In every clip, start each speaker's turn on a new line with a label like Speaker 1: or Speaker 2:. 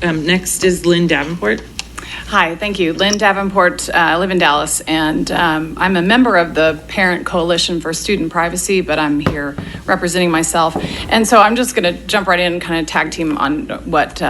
Speaker 1: Next is Lynn Davenport.
Speaker 2: Hi, thank you. Lynn Davenport. I live in Dallas, and I'm a member of the Parent Coalition for Student Privacy, but I'm here representing myself. And so I'm just going to jump right in and kind of tag team on what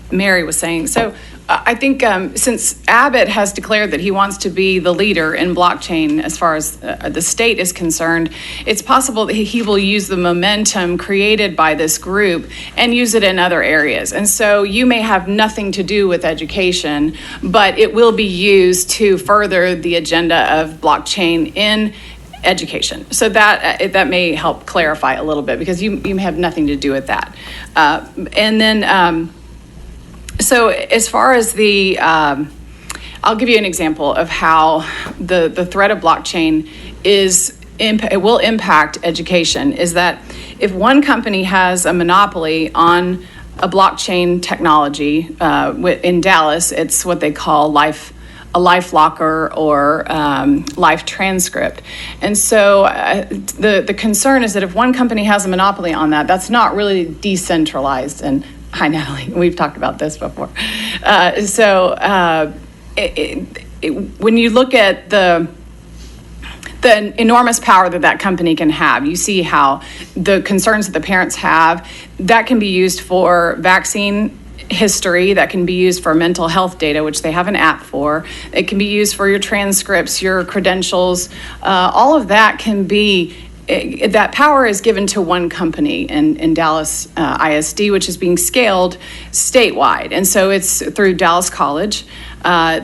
Speaker 2: Mary was saying. So I think since Abbott has declared that he wants to be the leader in blockchain as far as the state is concerned, it's possible that he will use the momentum created by this group and use it in other areas. And so you may have nothing to do with education, but it will be used to further the agenda of blockchain in education. So that may help clarify a little bit, because you may have nothing to do with that. And then so as far as the, I'll give you an example of how the threat of blockchain it will impact education, is that if one company has a monopoly on a blockchain technology, in Dallas, it's what they call a life locker or life transcript. And so the concern is that if one company has a monopoly on that, that's not really decentralized. And hi, Natalie. We've talked about this before. When you look at the enormous power that company can have, you see how the concerns that the parents have, that can be used for vaccine history, that can be used for mental health data, which they have an app for. It can be used for your transcripts, your credentials. All of that can be that power is given to one company in Dallas ISD, which is being scaled statewide. And so it's through Dallas College,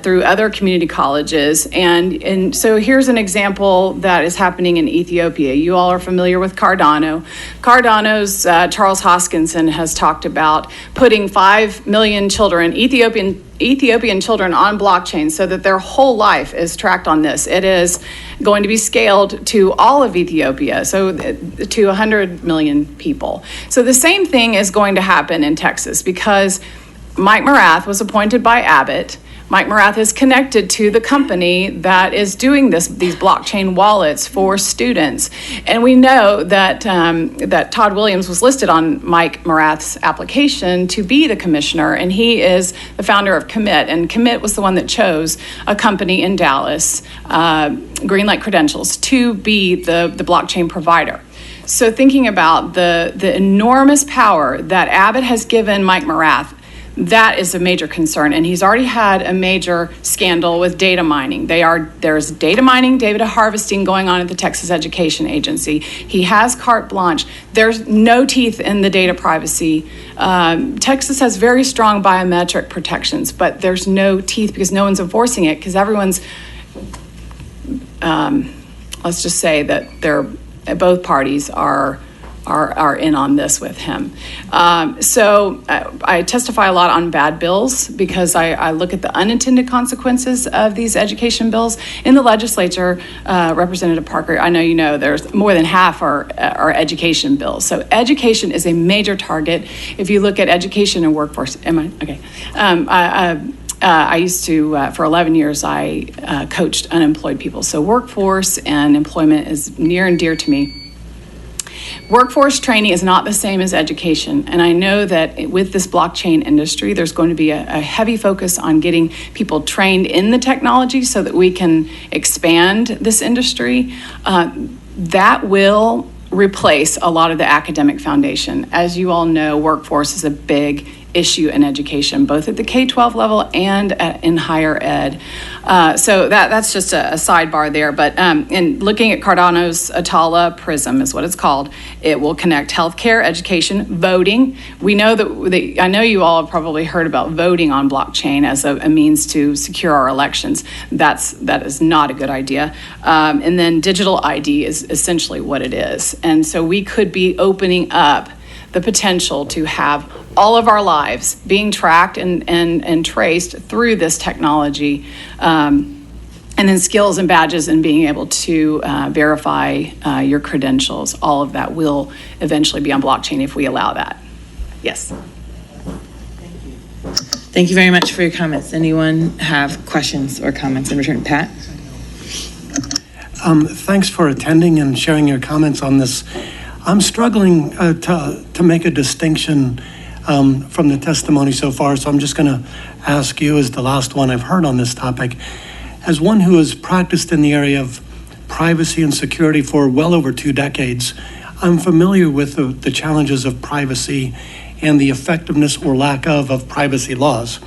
Speaker 2: through other community colleges. And so here's an example that is happening in Ethiopia. You all are familiar with Cardano. Cardano's Charles Hoskinson has talked about putting 5 million children, Ethiopian children, on blockchain so that their whole life is tracked on this. It is going to be scaled to all of Ethiopia, so to 100 million people. So the same thing is going to happen in Texas, because Mike Morath was appointed by Abbott. Mike Morath is connected to the company that is doing these blockchain wallets for students. And we know that that Todd Williams was listed on Mike Morath's application to be the commissioner, and he is the founder of Commit. And Commit was the one that chose a company in Dallas, Greenlight Credentials, to be the blockchain provider. So thinking about the enormous power that Abbott has given Mike Morath, that is a major concern, and he's already had a major scandal with data mining. There's data mining, data harvesting going on at the Texas Education Agency. He has carte blanche. There's no teeth in the data privacy. Texas has very strong biometric protections, but there's no teeth because no one's enforcing it, because everyone's, let's just say that both parties are in on this with him. So I testify a lot on bad bills, because I look at the unintended consequences of these education bills. In the legislature, Representative Parker, I know you know, there's more than half are education bills. So education is a major target. If you look at education and workforce, I used to, for 11 years, I coached unemployed people. So workforce and employment is near and dear to me. Workforce training is not the same as education, and I know that with this blockchain industry, there's going to be a heavy focus on getting people trained in the technology so that we can expand this industry. That will replace a lot of the academic foundation. As you all know, workforce is a big issue in education, both at the K-12 level and in higher ed. So that's just a sidebar there. But in looking at Cardano's Atala Prism is what it's called. It will connect healthcare, education, voting. We know that I know you all have probably heard about voting on blockchain as a means to secure our elections. That is not a good idea. And then digital ID is essentially what it is. And so we could be opening up the potential to have all of our lives being tracked and traced through this technology, and then skills and badges and being able to verify your credentials. All of that will eventually be on blockchain if we allow that. Yes.
Speaker 1: Thank you very much for your comments. Anyone have questions or comments in return? Pat?
Speaker 3: Thanks for attending and sharing your comments on this. I'm struggling to make a distinction from the testimony so far, so I'm just going to ask you, as the last one I've heard on this topic, as one who has practiced in the area of privacy and security for well over 2 decades, I'm familiar with the challenges of privacy and the effectiveness or lack of privacy laws.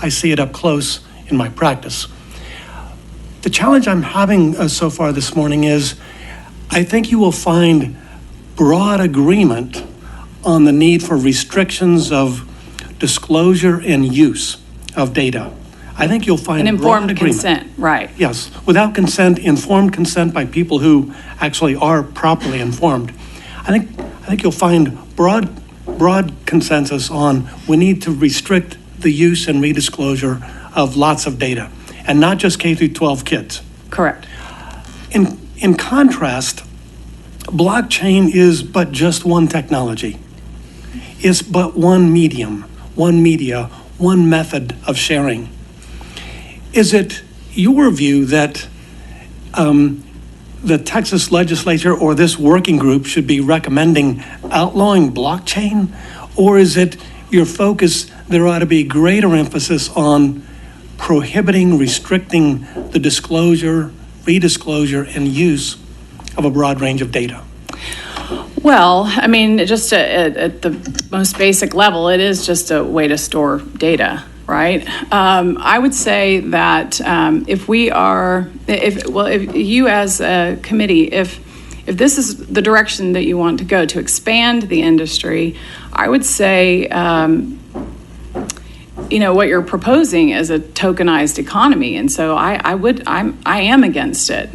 Speaker 3: I see it up close in my practice. The challenge I'm having so far this morning is I think you will find broad agreement on the need for restrictions of disclosure and use of data. I think you'll find
Speaker 2: An
Speaker 3: broad
Speaker 2: informed
Speaker 3: agreement.
Speaker 2: consent, right.
Speaker 3: Yes, without consent, informed consent by people who actually are properly informed. I think you'll find broad consensus on we need to restrict the use and redisclosure of lots of data, and not just K through 12 kids.
Speaker 2: Correct.
Speaker 3: In contrast, blockchain is but just one technology. It's but one medium, one media, one method of sharing. Is it your view that the Texas legislature or this working group should be recommending outlawing blockchain? Or is it your focus there ought to be greater emphasis on prohibiting, restricting the disclosure, redisclosure, and use of a broad range of data?
Speaker 2: Well, I mean, just at the most basic level, it is just a way to store data, right? I would say that if you as a committee, if this is the direction that you want to go to expand the industry, I would say, what you're proposing is a tokenized economy, and so I am against it.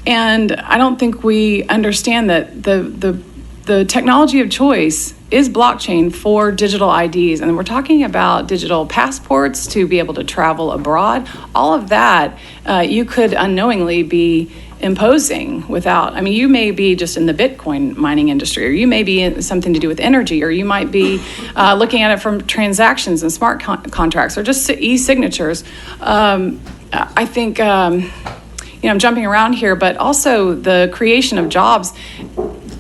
Speaker 2: And I don't think we understand that the technology of choice is blockchain for digital IDs. And we're talking about digital passports to be able to travel abroad. All of that you could unknowingly be imposing without, you may be just in the Bitcoin mining industry, or you may be in something to do with energy, or you might be looking at it from transactions and smart contracts, or just e-signatures. I think, I'm jumping around here, but also the creation of jobs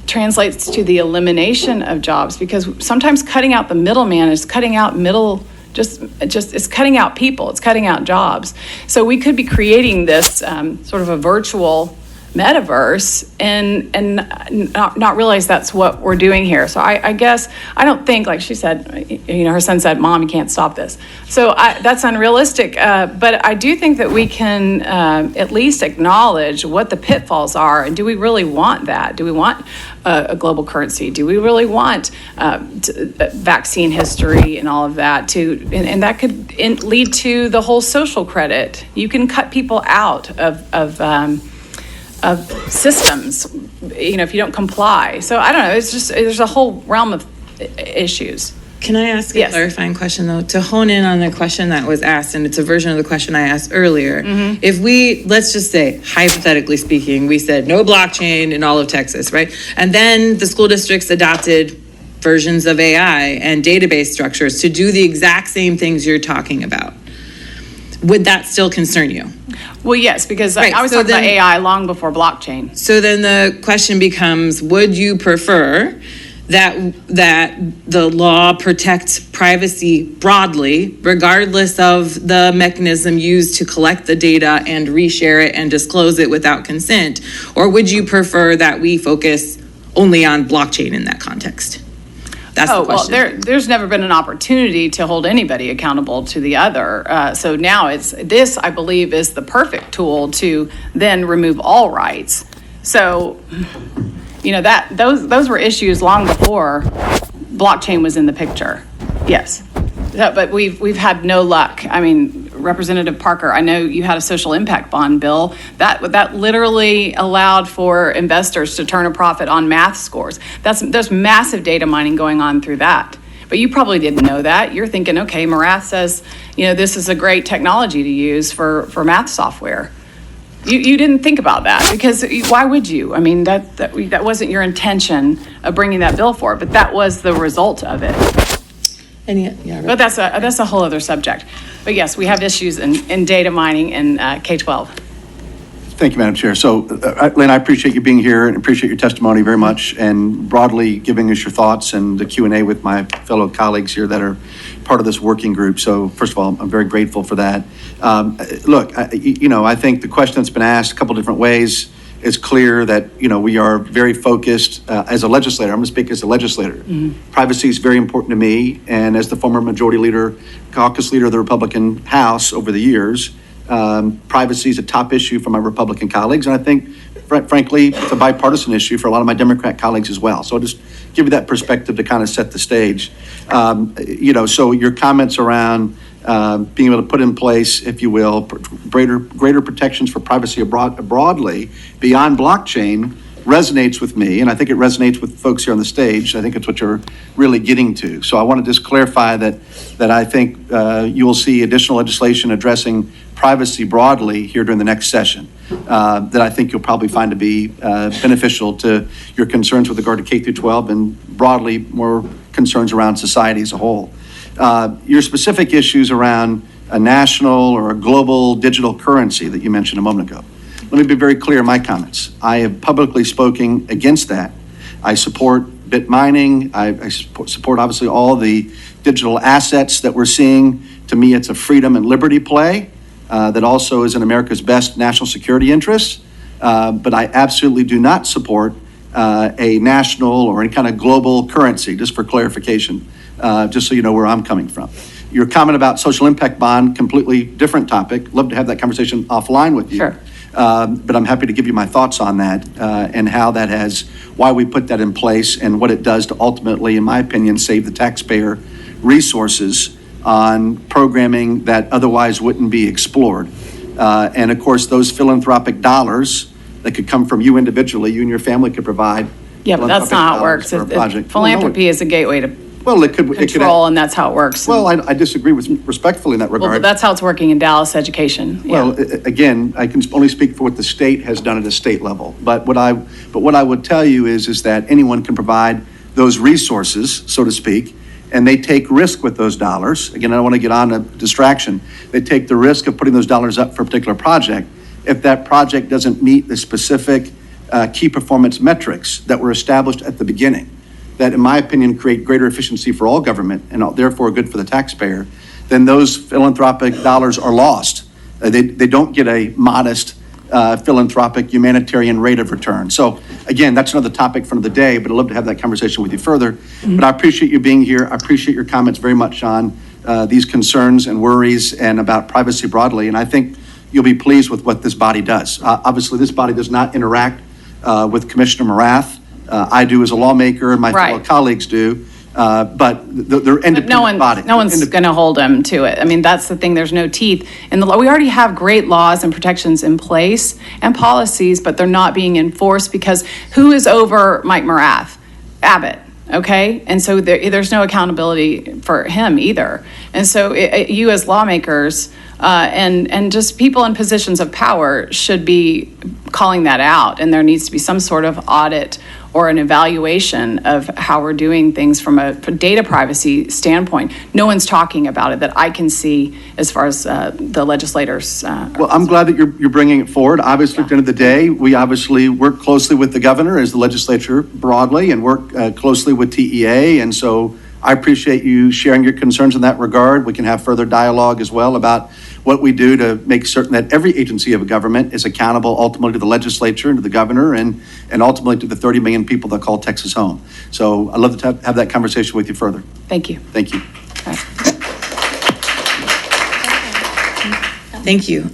Speaker 2: translates to the elimination of jobs, because sometimes cutting out the middleman is cutting out it's cutting out people, it's cutting out jobs. So we could be creating this sort of a virtual metaverse and not realize that's what we're doing here. So I guess I don't think, like she said, her son said, "Mom, you can't stop this." So that's unrealistic. But I do think that we can at least acknowledge what the pitfalls are, and do we really want that? Do we want a global currency? Do we really want vaccine history and all of that? And that could lead to the whole social credit. You can cut people out of systems, if you don't comply. So I don't know, there's a whole realm of issues.
Speaker 1: Can I ask a
Speaker 2: Yes.
Speaker 1: clarifying question, though, to hone in on the question that was asked, and it's a version of the question I asked earlier.
Speaker 2: Mm-hmm.
Speaker 1: If let's just say, hypothetically speaking, we said no blockchain in all of Texas, right? And then the school districts adopted versions of AI and database structures to do the exact same things you're talking about. Would that still concern you?
Speaker 2: Well, yes, because
Speaker 1: Right,
Speaker 2: I was
Speaker 1: so
Speaker 2: talking about
Speaker 1: then-
Speaker 2: AI long before blockchain.
Speaker 1: So then the question becomes, would you prefer that the law protects privacy broadly, regardless of the mechanism used to collect the data and reshare it and disclose it without consent? Or would you prefer that we focus only on blockchain in that context? That's the question.
Speaker 2: Well, there's never been an opportunity to hold anybody accountable to the other. So now this, I believe, is the perfect tool to then remove all rights. So, those were issues long before blockchain was in the picture. Yes. But we've had no luck. Representative Parker, I know you had a social impact bond bill that literally allowed for investors to turn a profit on math scores. There's massive data mining going on through that. But you probably didn't know that. You're thinking, okay, Marath says, this is a great technology to use for math software. You didn't think about that, because why would you? That wasn't your intention of bringing that bill forward, but that was the result of it. But that's a whole other subject. But yes, we have issues in data mining in K-12.
Speaker 4: Thank you, Madam Chair. So, Lynn, I appreciate you being here and appreciate your testimony very much and broadly giving us your thoughts and the Q&A with my fellow colleagues here that are part of this working group. So, first of all, I'm very grateful for that. Look, I think the question that's been asked a couple different ways is clear that, we are very focused as a legislator. I'm going to speak as a legislator. Privacy is very important to me. And as the former majority leader, caucus leader of the Republican House over the years, privacy is a top issue for my Republican colleagues, and I think, frankly, it's a bipartisan issue for a lot of my Democrat colleagues as well. So I'll just give you that perspective to kind of set the stage. So your comments around being able to put in place, if you will, greater protections for privacy broadly beyond blockchain resonates with me, and I think it resonates with folks here on the stage. I think it's what you're really getting to. So I want to just clarify that I think you will see additional legislation addressing privacy broadly here during the next session that I think you'll probably find to be beneficial to your concerns with regard to K through 12 and broadly more concerns around society as a whole. Your specific issues around a national or a global digital currency that you mentioned a moment ago. Let me be very clear in my comments. I have publicly spoken against that. I support bit mining. I support obviously all the digital assets that we're seeing. To me, it's a freedom and liberty play that also is in America's best national security interests. But I absolutely do not support a national or any kind of global currency, just for clarification, just so you know where I'm coming from. Your comment about social impact bond, completely different topic. Love to have that conversation offline with you.
Speaker 2: Sure.
Speaker 4: But I'm happy to give you my thoughts on that and how that why we put that in place and what it does to ultimately, in my opinion, save the taxpayer resources on programming that otherwise wouldn't be explored. And of course, those philanthropic dollars that could come from you individually, you and your family could provide.
Speaker 2: Yeah, but that's not how it works. Philanthropy is a gateway to control, and that's how it works.
Speaker 4: Well, I disagree with respectfully in that regard.
Speaker 2: Well, that's how it's working in Dallas education. Yeah.
Speaker 4: Well, again, I can only speak for what the state has done at a state level. But what I would tell you is that anyone can provide those resources, so to speak, and they take risk with those dollars. Again, I don't want to get on a distraction. They take the risk of putting those dollars up for a particular project. If that project doesn't meet the specific key performance metrics that were established at the beginning, that, in my opinion, create greater efficiency for all government and therefore good for the taxpayer, then those philanthropic dollars are lost. They don't get a modest philanthropic humanitarian rate of return. So again, that's another topic for another day, but I'd love to have that conversation with you further. Mm-hmm. But I appreciate you being here. I appreciate your comments very much on these concerns and worries and about privacy broadly. And I think you'll be pleased with what this body does. Obviously, this body does not interact with Commissioner Morath. I do as a lawmaker, and my fellow colleagues do, but they're independent bodies.
Speaker 2: No one's going to hold them to it. I mean, that's the thing. There's no teeth in the law. We already have great laws and protections in place and policies, but they're not being enforced because who is over Mike Morath? Abbott. Okay, and so there's no accountability for him either. And so you as lawmakers and just people in positions of power should be calling that out, and there needs to be some sort of audit or an evaluation of how we're doing things from a data privacy standpoint. No one's talking about it that I can see as far as the legislators.
Speaker 4: Well, I'm glad that you're bringing it forward. Obviously, at the end of the day, we obviously work closely with the governor as the legislature broadly and work closely with TEA. And so I appreciate you sharing your concerns in that regard. We can have further dialogue as well about what we do to make certain that every agency of government is accountable ultimately to the legislature and to the governor and ultimately to the 30 million people that call Texas home. So I'd love to have that conversation with you further.
Speaker 2: Thank you.
Speaker 4: Thank you.
Speaker 1: Thank you.